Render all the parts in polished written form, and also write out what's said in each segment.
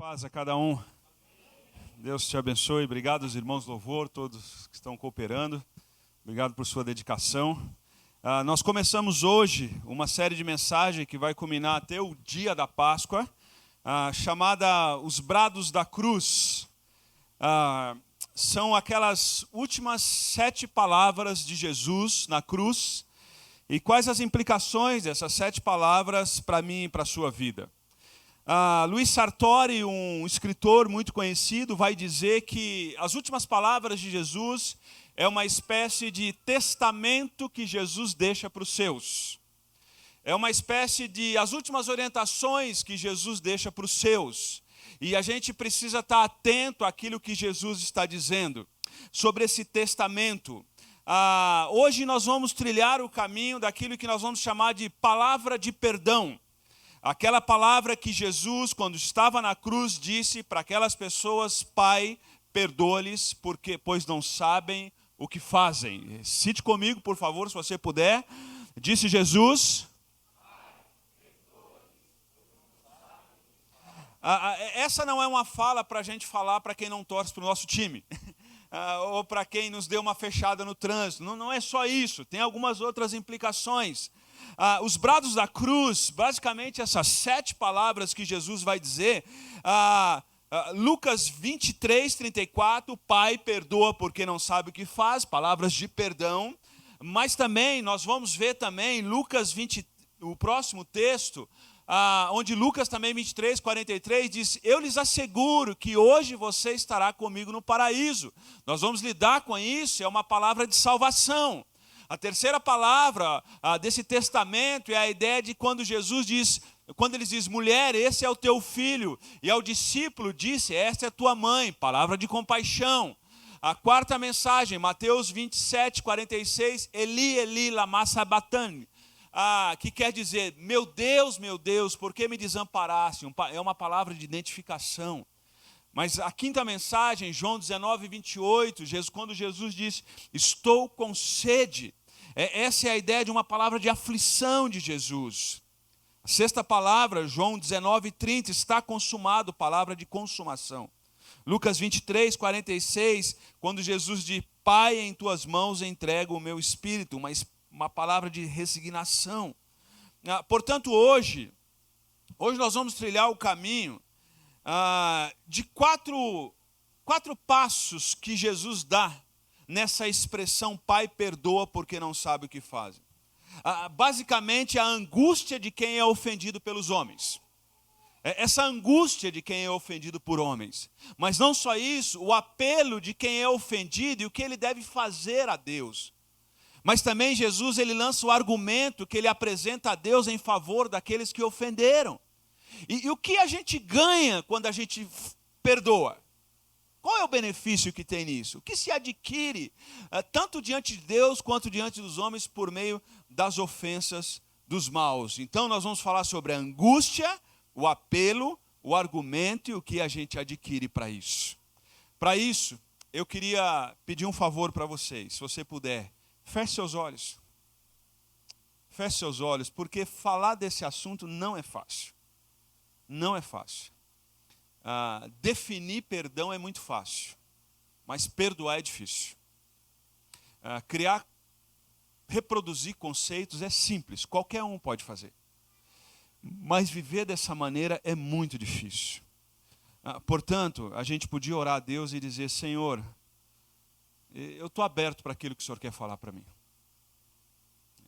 Paz a cada um. Deus te abençoe. Obrigado aos irmãos do louvor, todos que estão cooperando. Obrigado por sua dedicação. Nós começamos hoje uma série de mensagens que vai culminar até o dia da Páscoa, chamada Os Brados da Cruz. São aquelas últimas 7 palavras de Jesus na cruz. E quais as implicações dessas 7 palavras para mim e para a sua vida? Louis Sartori, um escritor muito conhecido, vai dizer que as últimas palavras de Jesus é uma espécie de testamento que Jesus deixa para os seus. É uma espécie de as últimas orientações que Jesus deixa para os seus. E a gente precisa estar atento àquilo que Jesus está dizendo sobre esse testamento. Hoje nós vamos trilhar o caminho daquilo que nós vamos chamar de palavra de perdão. Aquela palavra que Jesus, quando estava na cruz, disse para aquelas pessoas: Pai, perdoa-lhes, pois não sabem o que fazem. Cite comigo, por favor, se você puder. Disse Jesus. Essa não é uma fala para a gente falar para quem não torce para o nosso time. Ou para quem nos deu uma fechada no trânsito. Não é só isso, tem algumas outras implicações. Os brados da cruz, basicamente essas 7 palavras que Jesus vai dizer, Lucas 23, 34, Pai, perdoa porque não sabe o que faz, palavras de perdão. Mas também, nós vamos ver também, Lucas 20, o próximo texto, onde Lucas também 23, 43 diz: eu lhes asseguro que hoje você estará comigo no paraíso. Nós vamos lidar com isso, é uma palavra de salvação. A terceira palavra desse testamento é a ideia de quando Jesus diz, quando ele diz: mulher, esse é o teu filho, e ao discípulo disse: esta é a tua mãe, palavra de compaixão. A quarta mensagem, Mateus 27, 46, Eli, Eli, lama sabachthani, que quer dizer: meu Deus, por que me desamparaste? É uma palavra de identificação. Mas a quinta mensagem, João 19, 28, quando Jesus diz: estou com sede. Essa é a ideia de uma palavra de aflição de Jesus. A sexta palavra, João 19, 30, está consumado, palavra de consumação. Lucas 23, 46, quando Jesus diz: Pai, em tuas mãos entrego o meu espírito, uma palavra de resignação. Portanto, hoje nós vamos trilhar o caminho de quatro passos que Jesus dá nessa expressão: Pai, perdoa porque não sabe o que fazem. Basicamente, a angústia de quem é ofendido pelos homens. Essa angústia de quem é ofendido por homens. Mas não só isso, o apelo de quem é ofendido e o que ele deve fazer a Deus. Mas também Jesus, ele lança o argumento que ele apresenta a Deus em favor daqueles que ofenderam. E o que a gente ganha quando a gente perdoa? Qual é o benefício que tem nisso? O que se adquire, tanto diante de Deus quanto diante dos homens, por meio das ofensas dos maus? Então nós vamos falar sobre a angústia, o apelo, o argumento e o que a gente adquire para isso. Para isso, eu queria pedir um favor para vocês, se você puder. Feche seus olhos. Feche seus olhos, porque falar desse assunto não é fácil. Não é fácil. Definir perdão é muito fácil, mas perdoar é difícil. Reproduzir conceitos é simples, qualquer um pode fazer. Mas viver dessa maneira é muito difícil. Portanto, a gente podia orar a Deus e dizer: Senhor, eu estou aberto para aquilo que o Senhor quer falar para mim.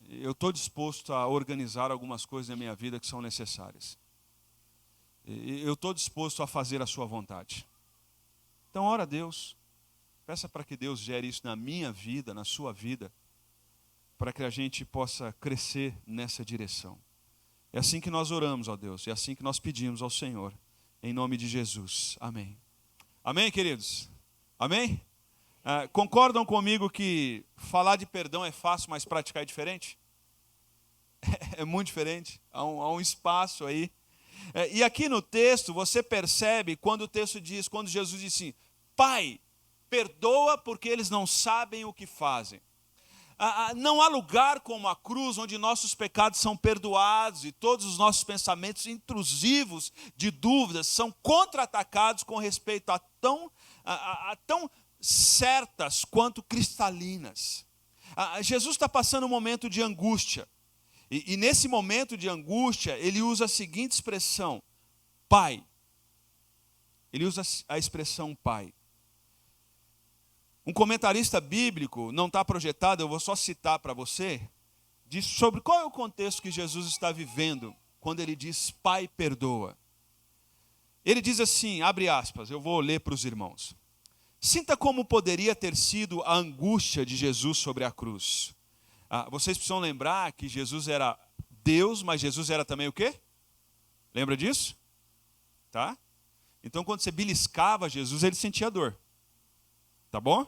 Eu estou disposto a organizar algumas coisas na minha vida que são necessárias. Eu estou disposto a fazer a sua vontade. Então, ora a Deus. Peça para que Deus gere isso na minha vida, na sua vida, para que a gente possa crescer nessa direção. É assim que nós oramos, ó Deus. É assim que nós pedimos ao Senhor. Em nome de Jesus. Amém. Amém, queridos? Amém? Concordam comigo que falar de perdão é fácil, mas praticar é diferente? É muito diferente. Há um espaço aí. E aqui no texto você percebe quando o texto diz, quando Jesus diz assim: Pai, perdoa porque eles não sabem o que fazem. Não há lugar como a cruz onde nossos pecados são perdoados e todos os nossos pensamentos intrusivos de dúvidas são contra-atacados com respeito a tão certas quanto cristalinas. Jesus está passando um momento de angústia. E nesse momento de angústia, ele usa a seguinte expressão: Pai. Ele usa a expressão Pai. Um comentarista bíblico, não está projetado, eu vou só citar para você, diz sobre qual é o contexto que Jesus está vivendo quando ele diz Pai, perdoa. Ele diz assim, abre aspas, eu vou ler para os irmãos. Sinta como poderia ter sido a angústia de Jesus sobre a cruz. Vocês precisam lembrar que Jesus era Deus, mas Jesus era também o quê? Lembra disso? Tá? Então quando você beliscava Jesus, ele sentia dor. Tá bom?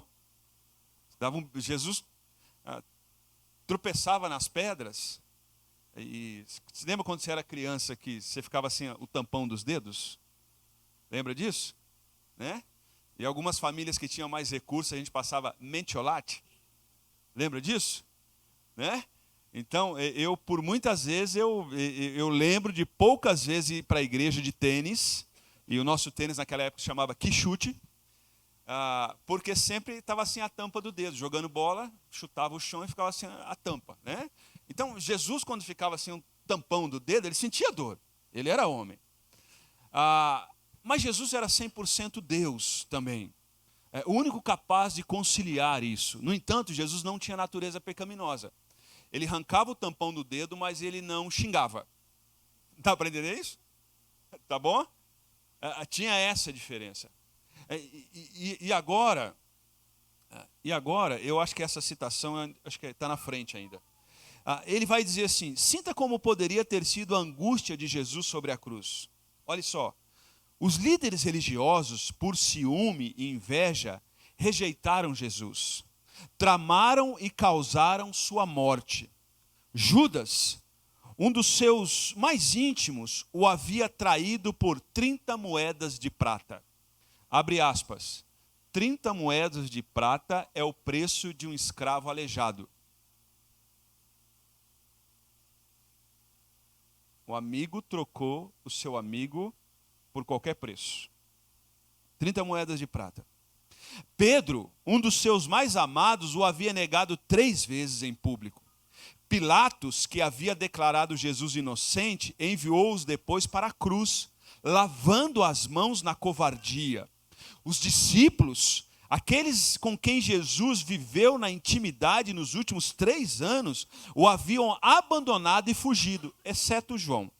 Jesus tropeçava nas pedras. E você lembra quando você era criança que você ficava assim, o tampão dos dedos? Lembra disso? Né? E algumas famílias que tinham mais recursos, a gente passava mentiolate. Lembra disso? Né? Então, eu por muitas vezes, eu lembro de poucas vezes ir para a igreja de tênis. E o nosso tênis naquela época se chamava quichute. Porque sempre estava assim a tampa do dedo, jogando bola, chutava o chão e ficava assim a tampa, né? Então Jesus, quando ficava assim um tampão do dedo, ele sentia dor, ele era homem. Mas Jesus era 100% Deus também, o único capaz de conciliar isso. No entanto, Jesus não tinha natureza pecaminosa, ele arrancava o tampão do dedo, mas ele não xingava. Dá para entender isso? Tá bom? Tinha essa diferença. E agora, eu acho que essa citação está na frente ainda. Ele vai dizer assim, sinta como poderia ter sido a angústia de Jesus sobre a cruz. Olha só, os líderes religiosos, por ciúme e inveja, rejeitaram Jesus. Tramaram e causaram sua morte. Judas, um dos seus mais íntimos, o havia traído por 30 moedas de prata. Abre aspas, 30 moedas de prata é o preço de um escravo aleijado. O amigo trocou o seu amigo por qualquer preço. 30 moedas de prata. Pedro, um dos seus mais amados, o havia negado 3 vezes em público. Pilatos, que havia declarado Jesus inocente, enviou-os depois para a cruz, lavando as mãos na covardia. Os discípulos, aqueles com quem Jesus viveu na intimidade nos últimos 3 anos, o haviam abandonado e fugido, exceto João.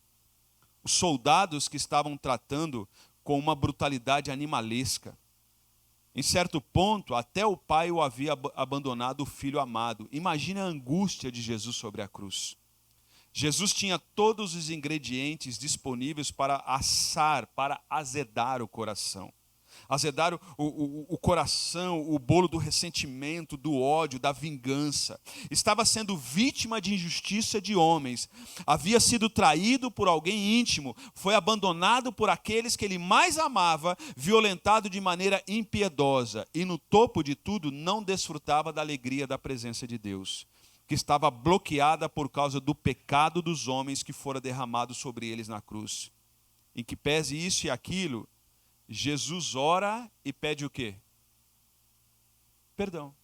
Os soldados que estavam tratando com uma brutalidade animalesca. Em certo ponto, até o pai o havia abandonado o filho amado. Imagina a angústia de Jesus sobre a cruz. Jesus tinha todos os ingredientes disponíveis para assar, para azedar o coração. Azedar o coração, o bolo do ressentimento, do ódio, da vingança. Estava sendo vítima de injustiça de homens. Havia sido traído por alguém íntimo. Foi abandonado por aqueles que ele mais amava, violentado de maneira impiedosa. E no topo de tudo, não desfrutava da alegria da presença de Deus, que estava bloqueada por causa do pecado dos homens que fora derramado sobre eles na cruz. Em que pese isso e aquilo, Jesus ora e pede o quê? Perdão.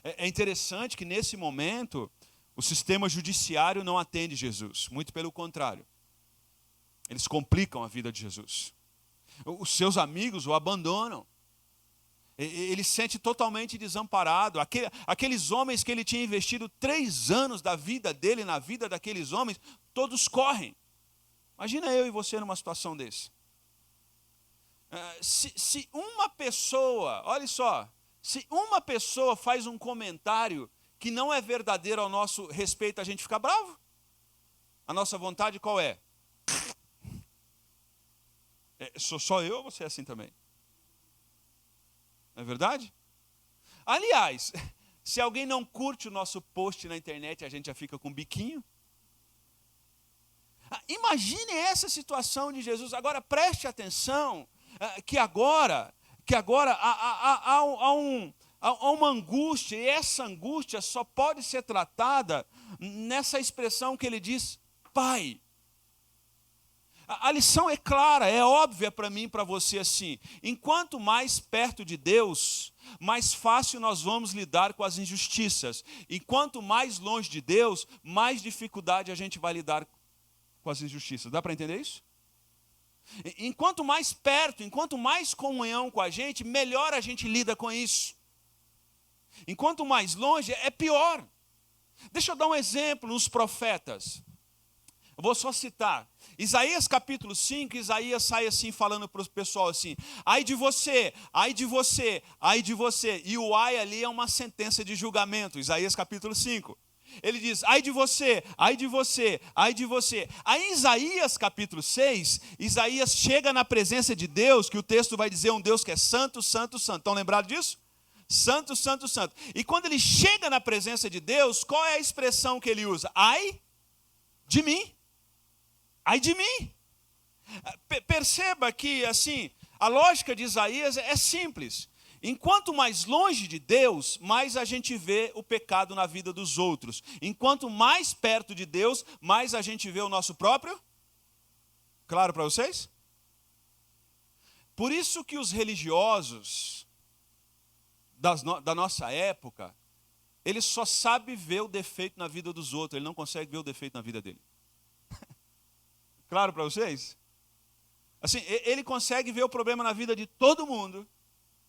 É interessante que nesse momento o sistema judiciário não atende Jesus. Muito pelo contrário. Eles complicam a vida de Jesus. Os seus amigos o abandonam. Ele se sente totalmente desamparado. Aqueles homens que ele tinha investido 3 anos da vida dele na vida daqueles homens, todos correm. Imagina eu e você numa situação desse. Se uma pessoa, olha só, se uma pessoa faz um comentário que não é verdadeiro ao nosso respeito, a gente fica bravo? A nossa vontade qual é? Sou só eu ou você é assim também? Não é verdade? Aliás, se alguém não curte o nosso post na internet, a gente já fica com um biquinho. Imagine essa situação de Jesus. Agora preste atenção que agora há Há uma angústia, e essa angústia só pode ser tratada nessa expressão que ele diz, Pai. A lição é clara, é óbvia para mim e para você assim. Enquanto mais perto de Deus, mais fácil nós vamos lidar com as injustiças. Enquanto mais longe de Deus, mais dificuldade a gente vai lidar com as injustiças. Dá para entender isso? Enquanto mais perto, enquanto mais comunhão com a gente, melhor a gente lida com isso. Enquanto mais longe, é pior. Deixa eu dar um exemplo nos profetas. Eu vou só citar. Isaías capítulo 5, Isaías sai assim falando para o pessoal assim, ai de você, ai de você, ai de você. E o ai ali é uma sentença de julgamento, Isaías capítulo 5. Ele diz, ai de você, ai de você, ai de você. Aí em Isaías capítulo 6, Isaías chega na presença de Deus, que o texto vai dizer um Deus que é santo, santo, santo. Estão lembrados disso? Santo, santo, santo. E quando ele chega na presença de Deus, qual é a expressão que ele usa? Ai de mim. Ai de mim. Perceba que, assim, a lógica de Isaías é simples. Enquanto mais longe de Deus, mais a gente vê o pecado na vida dos outros. Enquanto mais perto de Deus, mais a gente vê o nosso próprio. Claro para vocês? Por isso que os religiosos da nossa época, eles só sabem ver o defeito na vida dos outros, ele não consegue ver o defeito na vida dele. Claro para vocês? Assim, ele consegue ver o problema na vida de todo mundo,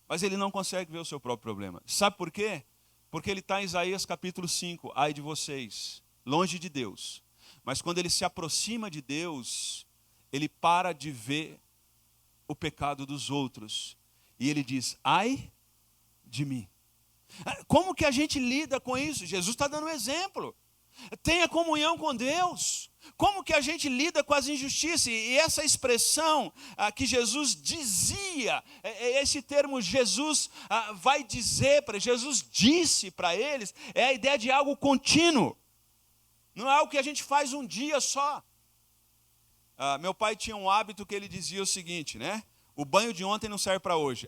mas ele não consegue ver o seu próprio problema. Sabe por quê? Porque ele está em Isaías capítulo 5, ai de vocês, longe de Deus. Mas quando ele se aproxima de Deus, ele para de ver o pecado dos outros. E ele diz, ai de mim. Como que a gente lida com isso? Jesus está dando um exemplo. Tenha comunhão com Deus. Como que a gente lida com as injustiças? E essa expressão que Jesus dizia, esse termo Jesus vai dizer para Jesus disse para eles, é a ideia de algo contínuo. Não é algo que a gente faz um dia só. Meu pai tinha um hábito que ele dizia o seguinte, né? O banho de ontem não serve para hoje.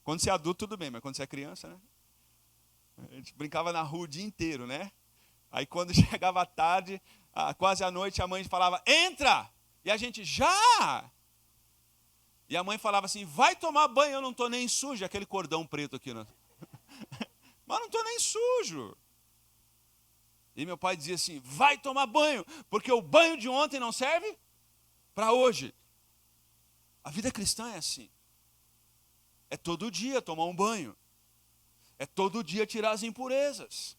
Quando você é adulto tudo bem, mas quando você é criança, né? A gente brincava na rua o dia inteiro, né? Aí quando chegava tarde, quase à noite, a mãe falava, entra! E a gente, já! E a mãe falava assim, vai tomar banho, eu não estou nem sujo. Aquele cordão preto aqui, né? Mas não estou nem sujo. E meu pai dizia assim, vai tomar banho, porque o banho de ontem não serve para hoje. A vida cristã é assim. É todo dia tomar um banho. É todo dia tirar as impurezas.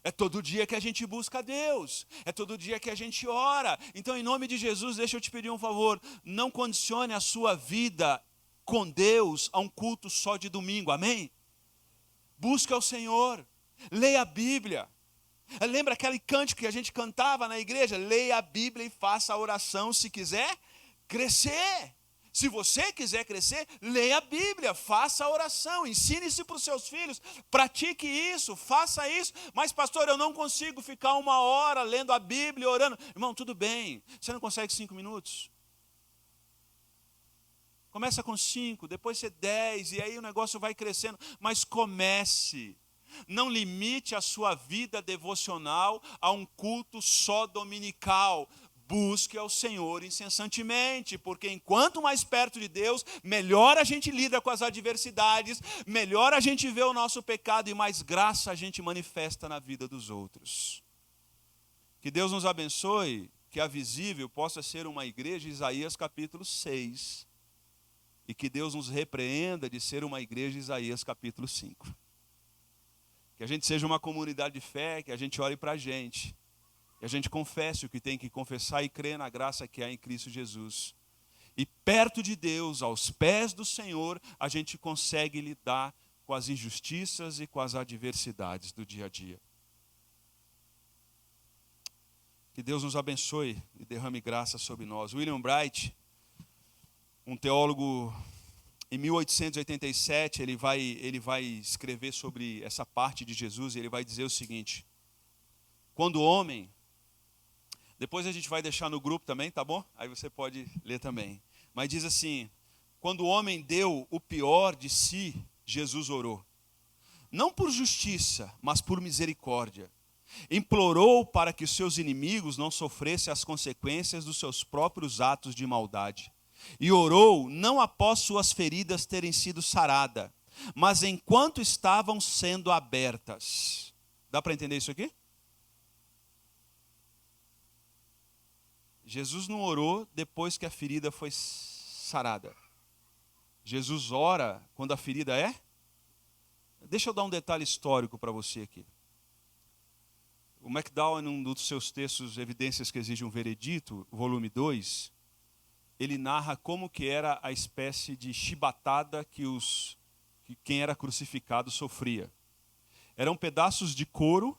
É todo dia que a gente busca a Deus. É todo dia que a gente ora. Então, em nome de Jesus, deixa eu te pedir um favor. Não condicione a sua vida com Deus a um culto só de domingo. Amém? Busque ao Senhor. Leia a Bíblia. Lembra aquele cântico que a gente cantava na igreja? Leia a Bíblia e faça a oração se quiser crescer. Se você quiser crescer, leia a Bíblia, faça a oração, ensine-se para os seus filhos, pratique isso, faça isso. Mas pastor, eu não consigo ficar 1 hora lendo a Bíblia e orando. Irmão, tudo bem, você não consegue 5 minutos? Começa com 5, depois você 10, e aí o negócio vai crescendo. Mas comece. Não limite a sua vida devocional a um culto só dominical. Busque ao Senhor incessantemente, porque enquanto mais perto de Deus, melhor a gente lida com as adversidades, melhor a gente vê o nosso pecado e mais graça a gente manifesta na vida dos outros. Que Deus nos abençoe, que a Visível possa ser uma igreja, Isaías capítulo 6, e que Deus nos repreenda de ser uma igreja, Isaías capítulo 5. Que a gente seja uma comunidade de fé, que a gente ore para a gente. Que a gente confesse o que tem que confessar e crê na graça que há em Cristo Jesus. E perto de Deus, aos pés do Senhor, a gente consegue lidar com as injustiças e com as adversidades do dia a dia. Que Deus nos abençoe e derrame graça sobre nós. William Bright, um teólogo, em 1887, ele vai escrever sobre essa parte de Jesus e ele vai dizer o seguinte: quando o homem... Depois a gente vai deixar no grupo também, tá bom? Aí você pode ler também. Mas diz assim, quando o homem deu o pior de si, Jesus orou. Não por justiça, mas por misericórdia. Implorou para que os seus inimigos não sofressem as consequências dos seus próprios atos de maldade. E orou não após suas feridas terem sido saradas, mas enquanto estavam sendo abertas. Dá para entender isso aqui? Jesus não orou depois que a ferida foi sarada. Jesus ora quando a ferida é? Deixa eu dar um detalhe histórico para você aqui. O McDowell, em um dos seus textos, Evidências que Exigem um Veredito, volume 2, ele narra como que era a espécie de chibatada que quem era crucificado sofria. Eram pedaços de couro,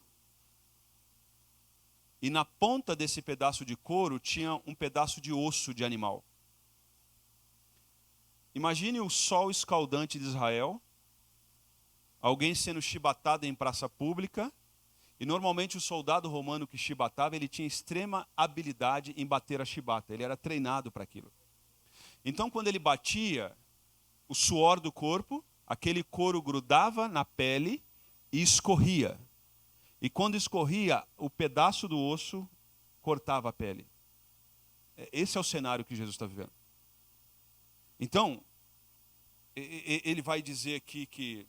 e na ponta desse pedaço de couro tinha um pedaço de osso de animal. Imagine o sol escaldante de Israel, alguém sendo chibatado em praça pública, e normalmente o soldado romano que chibatava, ele tinha extrema habilidade em bater a chibata, ele era treinado para aquilo. Então quando ele batia, o suor do corpo, aquele couro grudava na pele e escorria. E quando escorria, o pedaço do osso cortava a pele. Esse é o cenário que Jesus está vivendo. Então, ele vai dizer aqui que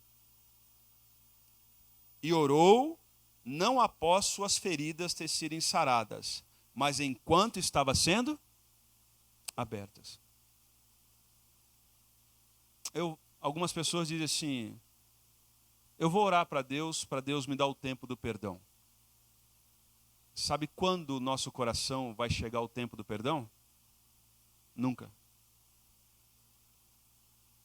e orou não após suas feridas ter sido saradas, mas enquanto estava sendo abertas. Algumas pessoas dizem assim, eu vou orar para Deus me dar o tempo do perdão. Sabe quando o nosso coração vai chegar ao tempo do perdão? Nunca.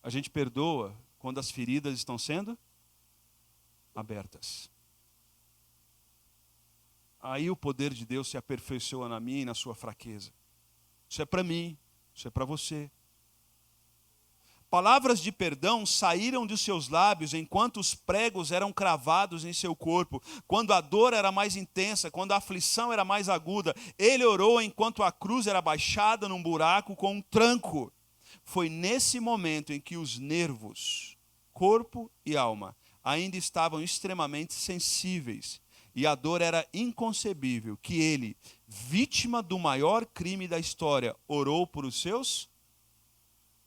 A gente perdoa quando as feridas estão sendo abertas. Aí o poder de Deus se aperfeiçoa na minha e na sua fraqueza. Isso é para mim, isso é para você. Palavras de perdão saíram de seus lábios enquanto os pregos eram cravados em seu corpo, quando a dor era mais intensa, quando a aflição era mais aguda. Ele orou enquanto a cruz era baixada num buraco com um tranco. Foi nesse momento em que os nervos, corpo e alma, ainda estavam extremamente sensíveis e a dor era inconcebível, que ele, vítima do maior crime da história, orou por os seus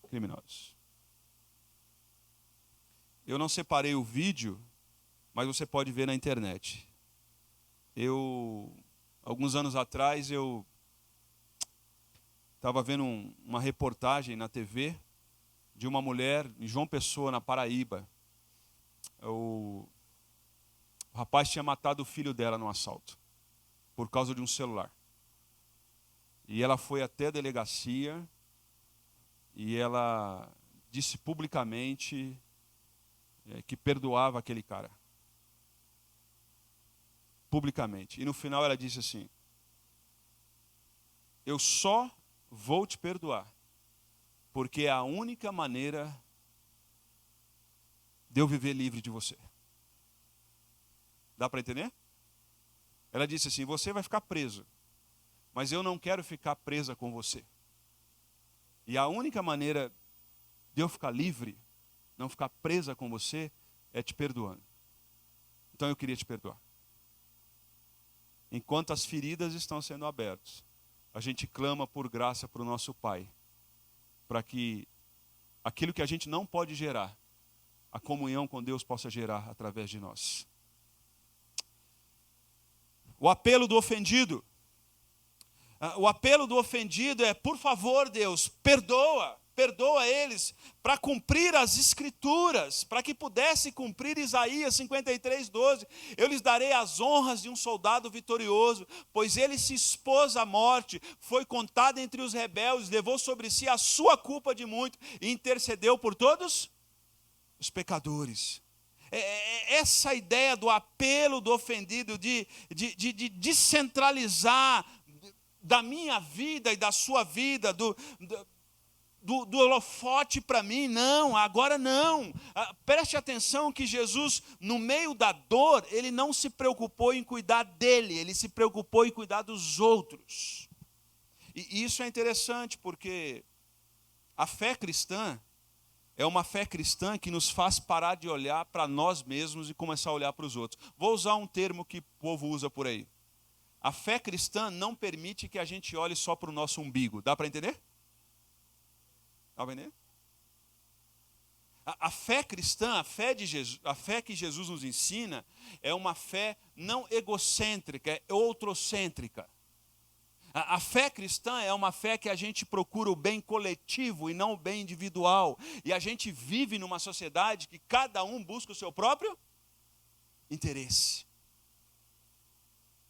criminosos. Eu não separei o vídeo, mas você pode ver na internet. Alguns anos atrás, eu estava vendo uma reportagem na TV de uma mulher em João Pessoa, na Paraíba. O rapaz tinha matado o filho dela num assalto, por causa de um celular. E ela foi até a delegacia e ela disse publicamente que perdoava aquele cara. Publicamente. E no final ela disse assim, eu só vou te perdoar, porque é a única maneira de eu viver livre de você. Dá para entender? Ela disse assim, você vai ficar preso, mas eu não quero ficar presa com você. E a única maneira de eu ficar livre, não ficar presa com você, é te perdoando. Então eu queria te perdoar. Enquanto as feridas estão sendo abertas, a gente clama por graça para o nosso Pai, para que aquilo que a gente não pode gerar, a comunhão com Deus possa gerar através de nós. O apelo do ofendido. O apelo do ofendido é, por favor, Deus, perdoa eles, para cumprir as Escrituras, para que pudesse cumprir Isaías 53:12. Eu lhes darei as honras de um soldado vitorioso, pois ele se expôs à morte, foi contado entre os rebeldes, levou sobre si a sua culpa de muito e intercedeu por todos os pecadores. Essa ideia do apelo do ofendido, de descentralizar da minha vida e da sua vida, do holofote para mim, não, agora não. Preste atenção que Jesus, no meio da dor, ele não se preocupou em cuidar dele, ele se preocupou em cuidar dos outros. E isso é interessante porque a fé cristã, é uma fé cristã que nos faz parar de olhar para nós mesmos e começar a olhar para os outros. Vou usar um termo que o povo usa por aí. A fé cristã não permite que a gente olhe só para o nosso umbigo. Dá para entender? Dá para entender? A fé cristã, a fé de Jesus, a fé que Jesus nos ensina, é uma fé não egocêntrica, é outrocêntrica. A fé cristã é uma fé que a gente procura o bem coletivo e não o bem individual. E a gente vive numa sociedade que cada um busca o seu próprio interesse.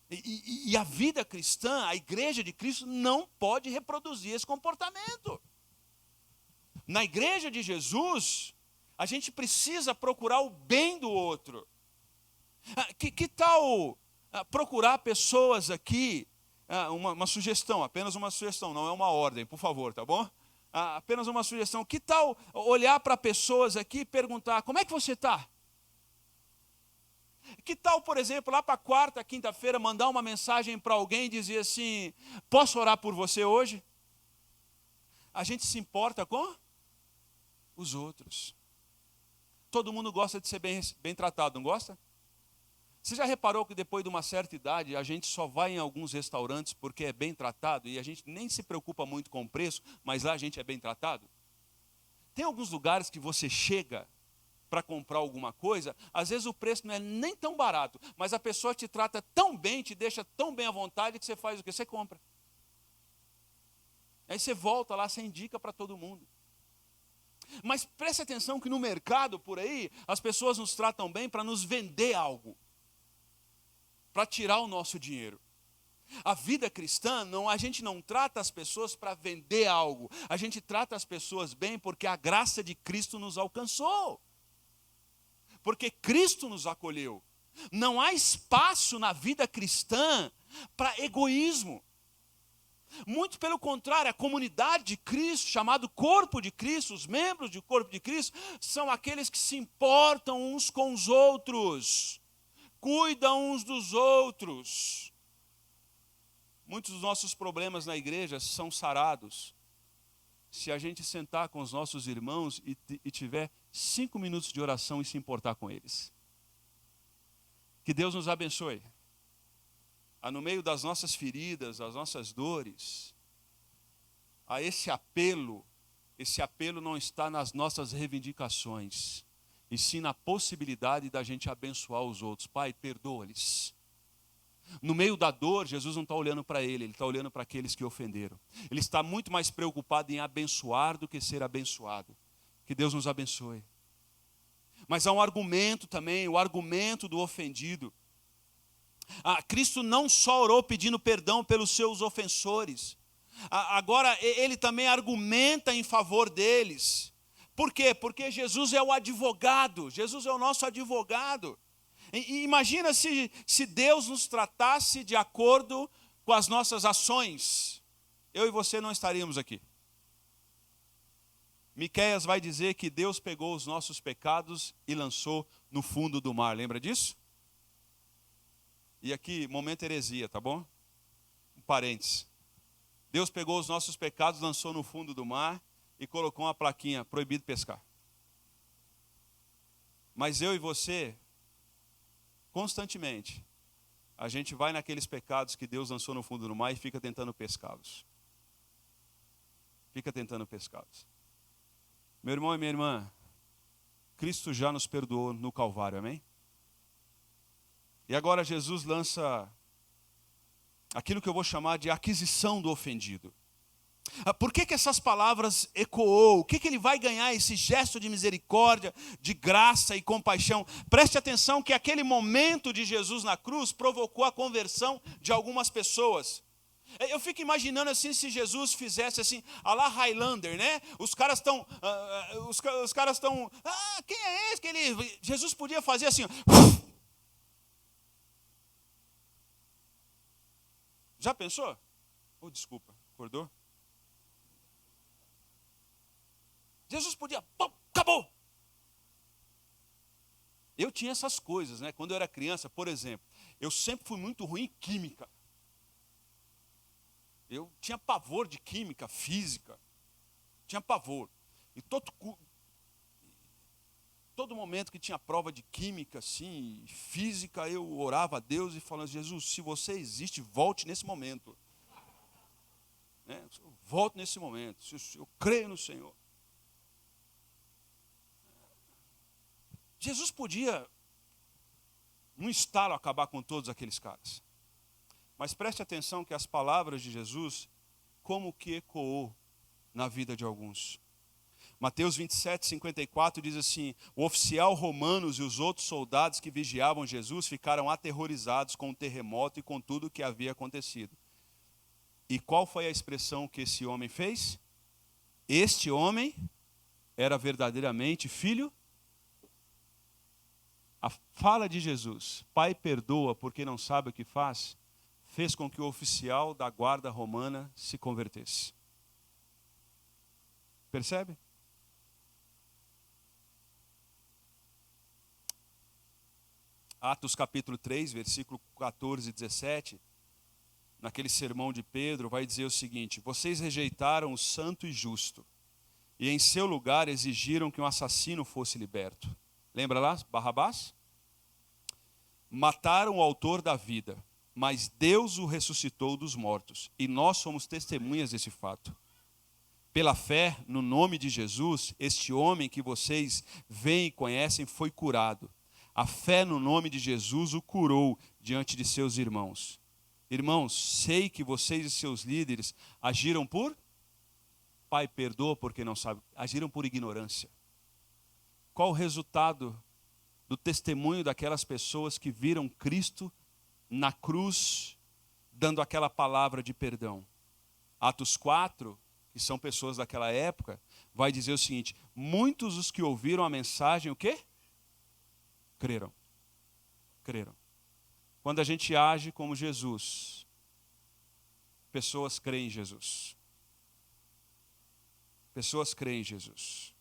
E a vida cristã, a igreja de Cristo, não pode reproduzir esse comportamento. Na igreja de Jesus, a gente precisa procurar o bem do outro. Que tal procurar pessoas aqui, uma sugestão, apenas uma sugestão, não é uma ordem, por favor, tá bom? Apenas uma sugestão. Que tal olhar para pessoas aqui e perguntar, como é que você está? Que tal, por exemplo, lá para quarta, quinta-feira, mandar uma mensagem para alguém e dizer assim, posso orar por você hoje? A gente se importa com os outros. Todo mundo gosta de ser bem tratado, não gosta? Você já reparou que depois de uma certa idade, a gente só vai em alguns restaurantes porque é bem tratado e a gente nem se preocupa muito com o preço, mas lá a gente é bem tratado? Tem alguns lugares que você chega para comprar alguma coisa, às vezes o preço não é nem tão barato, mas a pessoa te trata tão bem, te deixa tão bem à vontade que você faz o quê? Você compra. Aí você volta lá, você indica para todo mundo. Mas preste atenção que no mercado, por aí, as pessoas nos tratam bem para nos vender algo. Para tirar o nosso dinheiro. A vida cristã, a gente não trata as pessoas para vender algo. A gente trata as pessoas bem porque a graça de Cristo nos alcançou. Porque Cristo nos acolheu. Não há espaço na vida cristã para egoísmo. Muito pelo contrário, a comunidade de Cristo, chamado corpo de Cristo, os membros do corpo de Cristo, são aqueles que se importam uns com os outros, cuidam uns dos outros. Muitos dos nossos problemas na igreja são sarados se a gente sentar com os nossos irmãos e tiver 5 minutos de oração e se importar com eles. Que Deus nos abençoe. No meio das nossas feridas, das nossas dores, esse apelo não está nas nossas reivindicações, e sim na possibilidade da gente abençoar os outros. Pai, perdoa-lhes. No meio da dor, Jesus não está olhando para ele está olhando para aqueles que ofenderam. Ele está muito mais preocupado em abençoar do que ser abençoado. Que Deus nos abençoe. Mas há um argumento também, o argumento do ofendido. Cristo não só orou pedindo perdão pelos seus ofensores. Agora ele também argumenta em favor deles. Por quê? Porque Jesus é o advogado. Jesus é o nosso advogado. E imagina se Deus nos tratasse de acordo com as nossas ações. Eu e você não estaríamos aqui. Miqueias vai dizer que Deus pegou os nossos pecados e lançou no fundo do mar. Lembra disso? E aqui, momento heresia, tá bom? Um parênteses. Deus pegou os nossos pecados, lançou no fundo do mar e colocou uma plaquinha, proibido pescar. Mas eu e você, constantemente, a gente vai naqueles pecados que Deus lançou no fundo do mar e fica tentando pescá-los. Fica tentando pescá-los. Meu irmão e minha irmã, Cristo já nos perdoou no Calvário, amém? E agora Jesus lança aquilo que eu vou chamar de aquisição do ofendido. Por que essas palavras ecoou? O que ele vai ganhar esse gesto de misericórdia, de graça e compaixão? Preste atenção que aquele momento de Jesus na cruz provocou a conversão de algumas pessoas. Eu fico imaginando assim, se Jesus fizesse assim, a la Highlander, né? Os caras estão, quem é esse? Jesus podia fazer assim, já pensou? Desculpa, acordou? Jesus podia, acabou. Eu tinha essas coisas, né? Quando eu era criança, por exemplo, eu sempre fui muito ruim em química. Eu tinha pavor de química, física. Tinha pavor. E todo momento que tinha prova de química, assim, física, eu orava a Deus e falava: Jesus, se você existe, volte nesse momento. Né? Volte nesse momento. Eu creio no Senhor. Jesus podia, num estalo, acabar com todos aqueles caras. Mas preste atenção que as palavras de Jesus, como que ecoou na vida de alguns. Mateus 27, 54 diz assim: o oficial romanos e os outros soldados que vigiavam Jesus ficaram aterrorizados com o terremoto e com tudo o que havia acontecido. E qual foi a expressão que esse homem fez? Este homem era verdadeiramente filho. A fala de Jesus, Pai, perdoa porque não sabe o que faz, fez com que o oficial da guarda romana se convertesse. Percebe? Atos capítulo 3, versículo 14 e 17, naquele sermão de Pedro, vai dizer o seguinte: vocês rejeitaram o santo e justo, e em seu lugar exigiram que um assassino fosse liberto. Lembra lá, Barrabás? Mataram o autor da vida, mas Deus o ressuscitou dos mortos, e nós somos testemunhas desse fato. Pela fé, no nome de Jesus, este homem que vocês veem e conhecem foi curado. A fé no nome de Jesus o curou diante de seus irmãos. Irmãos, sei que vocês e seus líderes agiram por... Pai, perdoa porque não sabe. Agiram por ignorância. Qual o resultado do testemunho daquelas pessoas que viram Cristo na cruz, dando aquela palavra de perdão? Atos 4, que são pessoas daquela época, vai dizer o seguinte: muitos os que ouviram a mensagem, o quê? Creram. Creram. Quando a gente age como Jesus, pessoas creem em Jesus. Pessoas creem em Jesus.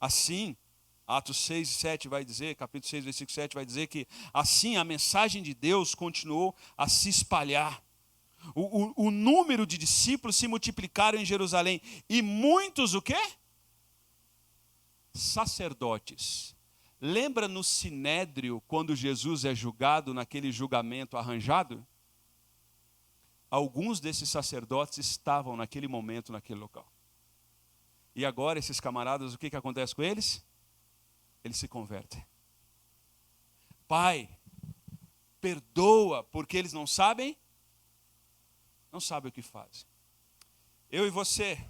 Assim, Atos 6 e 7 vai dizer, capítulo 6, versículo 7 vai dizer que assim a mensagem de Deus continuou a se espalhar. O número de discípulos se multiplicaram em Jerusalém. E muitos o quê? Sacerdotes. Lembra no Sinédrio, quando Jesus é julgado naquele julgamento arranjado? Alguns desses sacerdotes estavam naquele momento, naquele local. E agora esses camaradas, o que acontece com eles? Eles se convertem. Pai, perdoa, porque eles não sabem o que fazem. Eu e você,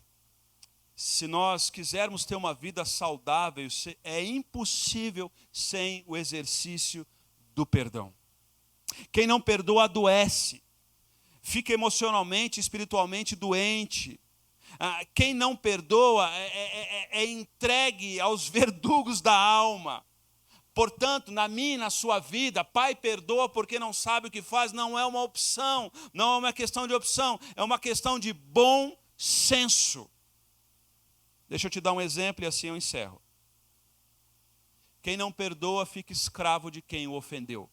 se nós quisermos ter uma vida saudável, é impossível sem o exercício do perdão. Quem não perdoa adoece, fica emocionalmente, espiritualmente doente. Quem não perdoa é entregue aos verdugos da alma. Portanto, na minha e na sua vida, Pai, perdoa porque não sabe o que faz, não é uma opção, não é uma questão de opção, é uma questão de bom senso. Deixa eu te dar um exemplo e assim eu encerro. Quem não perdoa fica escravo de quem o ofendeu.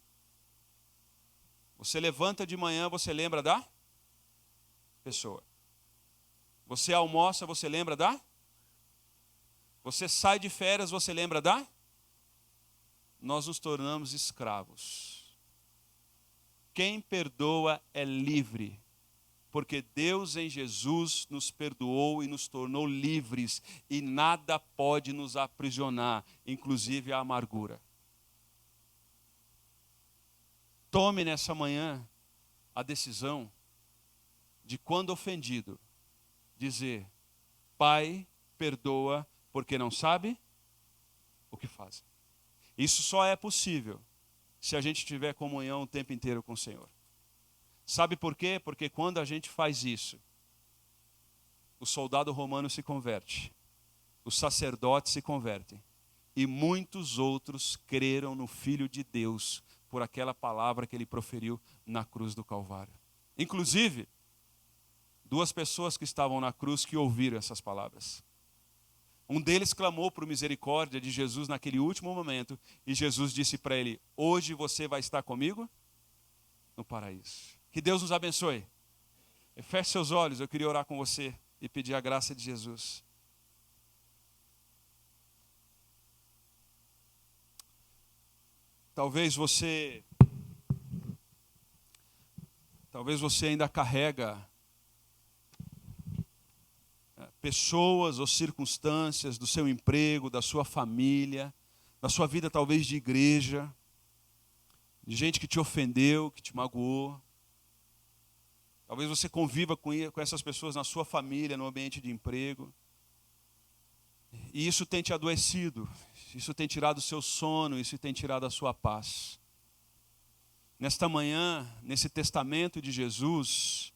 Você levanta de manhã, você lembra da pessoa. Você almoça, você lembra da? Você sai de férias, você lembra da? Nós nos tornamos escravos. Quem perdoa é livre. Porque Deus em Jesus nos perdoou e nos tornou livres, e nada pode nos aprisionar, inclusive a amargura. Tome nessa manhã a decisão de, quando ofendido, dizer: Pai, perdoa, porque não sabe o que faz. Isso só é possível se a gente tiver comunhão o tempo inteiro com o Senhor. Sabe por quê? Porque quando a gente faz isso, o soldado romano se converte, os sacerdotes se convertem, e muitos outros creram no Filho de Deus por aquela palavra que ele proferiu na cruz do Calvário. Inclusive, 2 pessoas que estavam na cruz que ouviram essas palavras. Um deles clamou por misericórdia de Jesus naquele último momento, e Jesus disse para ele: hoje você vai estar comigo no paraíso. Que Deus nos abençoe. Feche seus olhos, eu queria orar com você e pedir a graça de Jesus. Talvez você ainda carrega pessoas ou circunstâncias do seu emprego, da sua família, da sua vida talvez de igreja, de gente que te ofendeu, que te magoou. Talvez você conviva com essas pessoas na sua família, no ambiente de emprego. E isso tem te adoecido, isso tem tirado o seu sono, isso tem tirado a sua paz. Nesta manhã, nesse testamento de Jesus,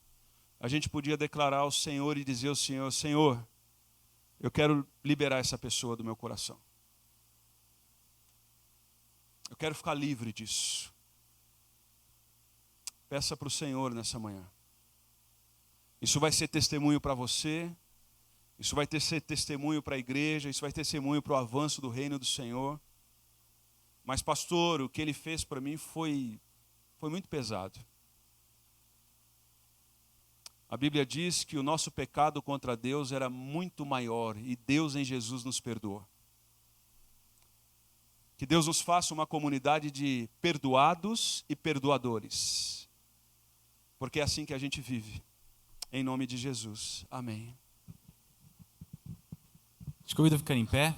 a gente podia declarar ao Senhor e dizer ao Senhor: Senhor, eu quero liberar essa pessoa do meu coração. Eu quero ficar livre disso. Peça para o Senhor nessa manhã. Isso vai ser testemunho para você, isso vai ser testemunho para a igreja, isso vai ter testemunho para o avanço do reino do Senhor. Mas pastor, o que ele fez para mim foi muito pesado. A Bíblia diz que o nosso pecado contra Deus era muito maior e Deus em Jesus nos perdoou. Que Deus nos faça uma comunidade de perdoados e perdoadores. Porque é assim que a gente vive. Em nome de Jesus. Amém. Te convido a ficar em pé.